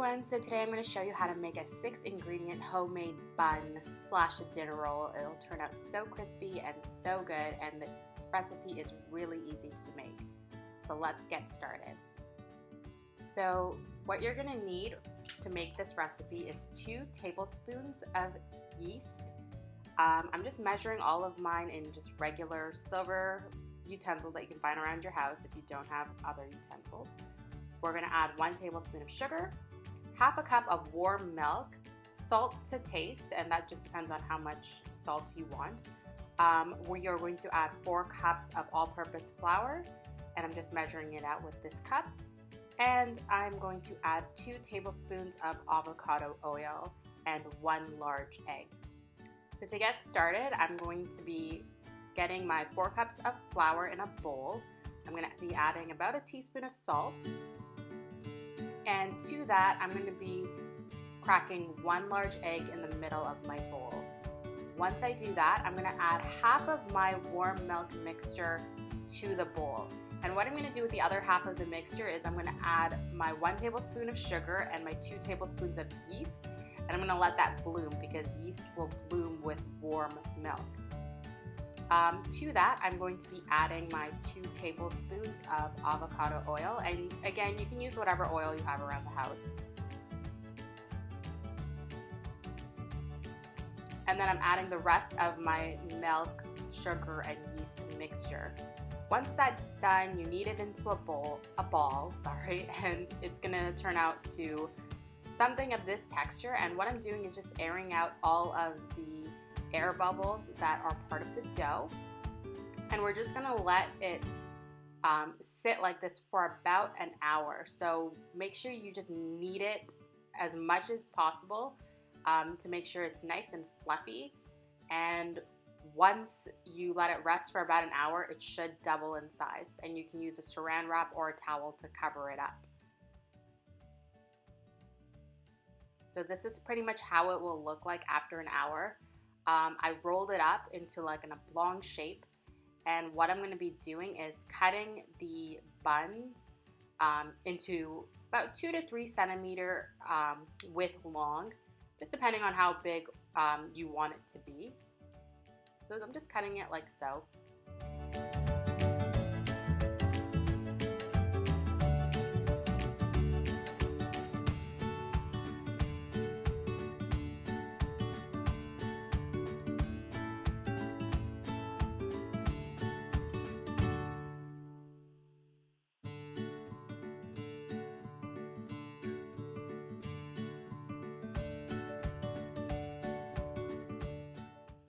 everyone, so today I'm going to show you how to make a 6-ingredient homemade bun slash dinner roll. It'll turn out so crispy and so good, and the recipe is really easy to make. So let's get started. So what you're going to need to make this recipe is 2 tablespoons of yeast. I'm just measuring all of mine in just regular silver utensils that you can find around your house if you don't have other utensils. We're going to add 1 tablespoon of sugar, half a cup of warm milk, salt to taste, and that just depends on how much salt you want. We are going to add 4 cups of all-purpose flour, and I'm just measuring it out with this cup. And I'm going to add 2 tablespoons of avocado oil and 1 large egg. So to get started, I'm going to be getting my 4 cups of flour in a bowl. I'm going to be adding about a teaspoon of salt. And to that, I'm going to be cracking 1 large egg in the middle of my bowl. Once I do that, I'm going to add half of my warm milk mixture to the bowl. And what I'm going to do with the other half of the mixture is I'm going to add my 1 tablespoon of sugar and my 2 tablespoons of yeast. And I'm going to let that bloom because yeast will bloom with warm milk. To that, I'm going to be adding my 2 tablespoons of avocado oil, and again, you can use whatever oil you have around the house. And then I'm adding the rest of my milk, sugar, and yeast mixture. Once that's done, you knead it into a ball, and it's gonna turn out to something of this texture. And what I'm doing is just airing out all of the air bubbles that are part of the dough, and we're just gonna let it sit like this for about an hour. So make sure you just knead it as much as possible to make sure it's nice and fluffy, and once you let it rest for about an hour, it should double in size, and you can use a saran wrap or a towel to cover it up. So this is pretty much how it will look like after an hour. I rolled it up into like an oblong shape, and what I'm going to be doing is cutting the buns into about 2 to 3 centimeter width long, just depending on how big you want it to be. So I'm just cutting it like so.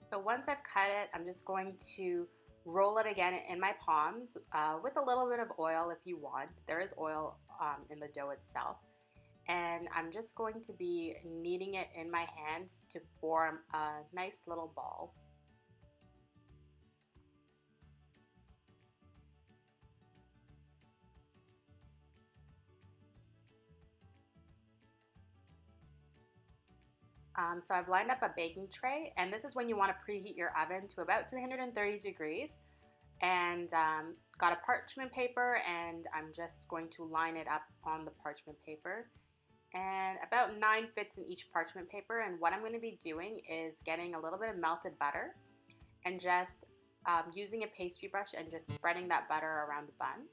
So once I've cut it, I'm just going to roll it again in my palms with a little bit of oil if you want. There is oil in the dough itself. And I'm just going to be kneading it in my hands to form a nice little ball. So I've lined up a baking tray, and this is when you want to preheat your oven to about 330 degrees, and got a parchment paper, and I'm just going to line it up on the parchment paper, and about 9 fits in each parchment paper. And what I'm going to be doing is getting a little bit of melted butter and just using a pastry brush and just spreading that butter around the bun.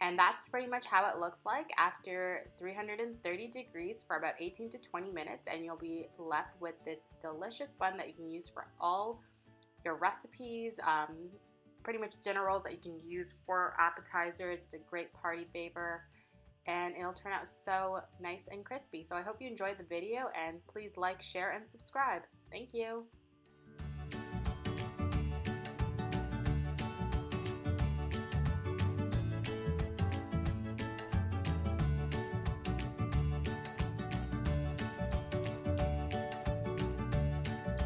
And that's pretty much how it looks like after 330 degrees for about 18 to 20 minutes, and you'll be left with this delicious bun that you can use for all your recipes, pretty much dinner rolls that you can use for appetizers. It's a great party favor, and it'll turn out so nice and crispy. So I hope you enjoyed the video, and please like, share, and subscribe. Thank you.